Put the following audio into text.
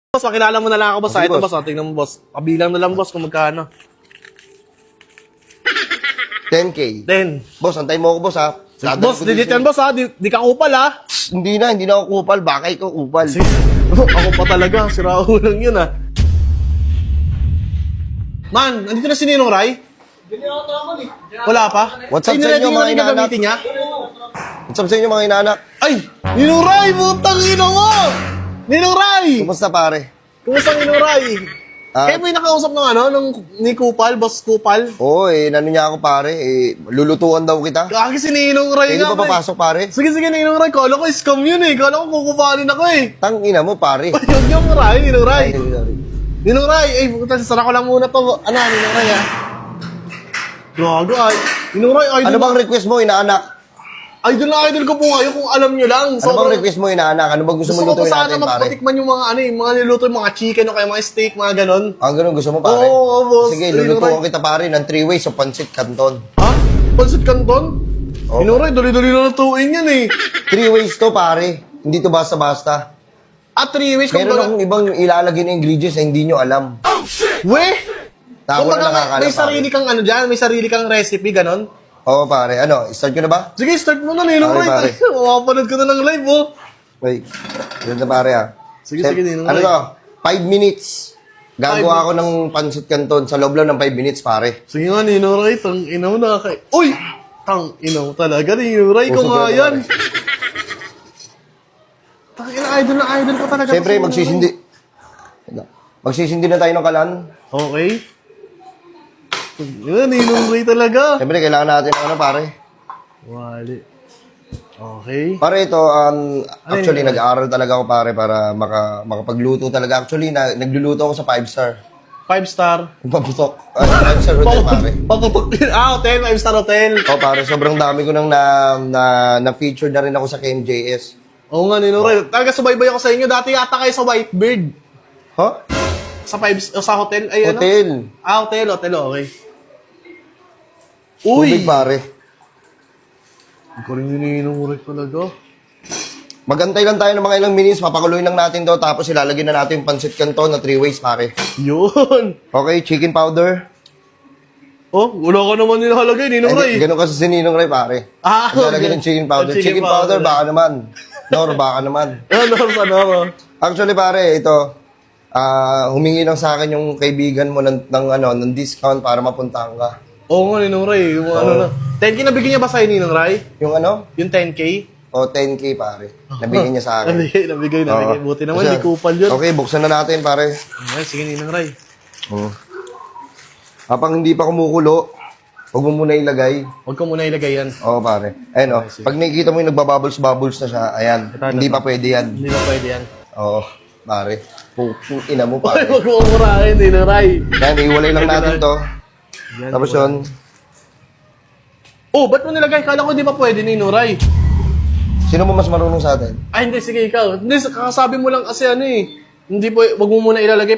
Boss, pakilala mo na lang ako, boss. Okay, Ito, boss. boss. Tingnan mo, boss. Kabilang na lang, boss, kung magkano. 10K. 10. Boss, antay mo ako, boss, ha? Boss, legit yan, boss, ha? Di ka kupal, ha? Hindi na ako kupal. Baka ikaw kupal. Ako pa talaga. Sirao lang yun, ha? Man, nandito na si Ninong Rai? Wala pa? What's up Ay, sa niready inyo, mo na mga yung inaanak? gagamitin niya? What's up sa inyo, mga inaanak? Ay! Ninong Rai! Putang ina mo! Ninong Rai! Kumusta, pare? Kumusta Ninong Rai? Ah. Kayo ba yung nakausap ng ano? Ni Kupal? Boss Kupal? Oo, nano niya ako, pare. Lulutuan daw kita. Kaki si Ninong Rai Pwede nga, ba papasok, pare? Sige, Ninong Rai. Kala ko scam yun, eh. Kala ko kukupanin ako, eh. Tangina mo, pare. Huwag niyo mo, Rai. Ninong Rai. Ay, sorry. Ninong Rai. Ay, puta, sasara ko lang muna to. Ano, Ninong Rai, ha? Gago, ay. Ninong Rai, idol Ano bang request mo, inaanak? idol na idol ko po ngayon kung alam nyo lang. Ano bang request mo, inaanak? Ano bang gusto mo Gusto ko lutuin sana natin, pare? mapatikman yung mga ano, yung mga niluto, yung mga chicken o kaya mga steak, mga ganon. Ah, ganun gusto mo, pare? Oo, boss. Sige, Ninong lulutuan Rai. kita, pare, ng 3 ways of pancit canton. Ha? Pansit Canton? Oo. Ninong Rai, dali-dali na lutuin yan, eh. 3 ways to, pare. Hindi to basta-basta. At 3 ways, Meron kumbaga, akong ibang ilalagay na ingredients na hindi nyo alam. we! Ako na Kumbaga, nakakalam, may sarili kang ano dyan, may sarili kang recipe, ganon. Oo, pare. Ano, start ko na ba? Sige, start mo na, Ninong Okay, Rai. pare. Mapapanood ko na ng live, oh. Wait. Ganda, pare, ha? Sige, Ninong Ano Rai. to? 5 minutes. Gagawa 5 ako ng pancit canton sa loob lang ng 5 minutes, pare. Sige nga, Ninong Rai, tang ina mo na kay... Uy! Tang ina mo talaga, Ninong Rai, Puso kung nga ko yan. pare. Tang ina, idol na idol ko talaga. Siyempre, Ninong magsisindi. Magsisindi na tayo ng kalan. Rai. Okay. Yan, Ninong Rai talaga. Siyempre, kailangan natin ng ano, pare. Wali. Okay. Pare, ito, actually, yun? nag-aaral talaga ako, pare, para makapagluto talaga. Actually, nagluluto ako sa 5-star. 5-star. Paputok. 5-star hotel, pare. Paputok. Hotel, 5-star hotel. Oo, pare, sobrang dami ko nang na-feature na rin ako sa KMJS. Oo nga, Ninong Rai. Talaga subaybay ako sa inyo. Dati yata kayo sa Whitebird. Huh? Sa hotel. Ay, ano? Hotel. Hotel, okay. Tubig, pare. Ang galing ni Ninong Rai talaga. Magantay lang tayo ng mga ilang minutes, papakuloy lang natin daw, tapos ilalagyan na natin yung pancit canton na 3 ways, pare. Yun. Okay, chicken powder. Oh, wala ka naman nilalagay, Ninong Rai. Ganun kasi si Ninong Ray, pare. Ah, Lalagyan ng chicken powder. Chicken powder, baka naman. Nor, baka naman. Ano? Actually, pare, ito, humingi lang sa akin yung kaibigan mo ng discount para mapuntahan ka. Oo nga, Ninong Rai. Yung ano na. 10K nabigyan niya ba sa'yo, Ninong Rai? Yung ano? Yung 10K? O 10K, pare. Nabigyan niya sa akin. Nabigay. Oo. Buti naman, Kasi- di kupal yun. Okay, buksan na natin, pare. Okay, sige, Ninong Rai. Habang hindi pa kumukulo, huwag mo muna ilagay. Huwag ka muna ilagay yan. Oo, pare. Ayun, pag nakikita mo yung nagbabubbles-bubbles na siya, ayan, hindi pa pwede yan. Hindi na pwede yan. Oo, pare. Putang ina mo, Ay, pare. huwag mo murahin, Ninong Rai. Yan, iwalay lang natin to. Yan, Tapos yun, Oh, ba't mo nilagay? Kala ko di pa pwede, Ninong Rai. sino mo mas marunong sa atin? Ay, hindi, sige, ikaw. Hindi, kakasabi mo lang kasi ano eh. Hindi po, wag mo muna ilalagay.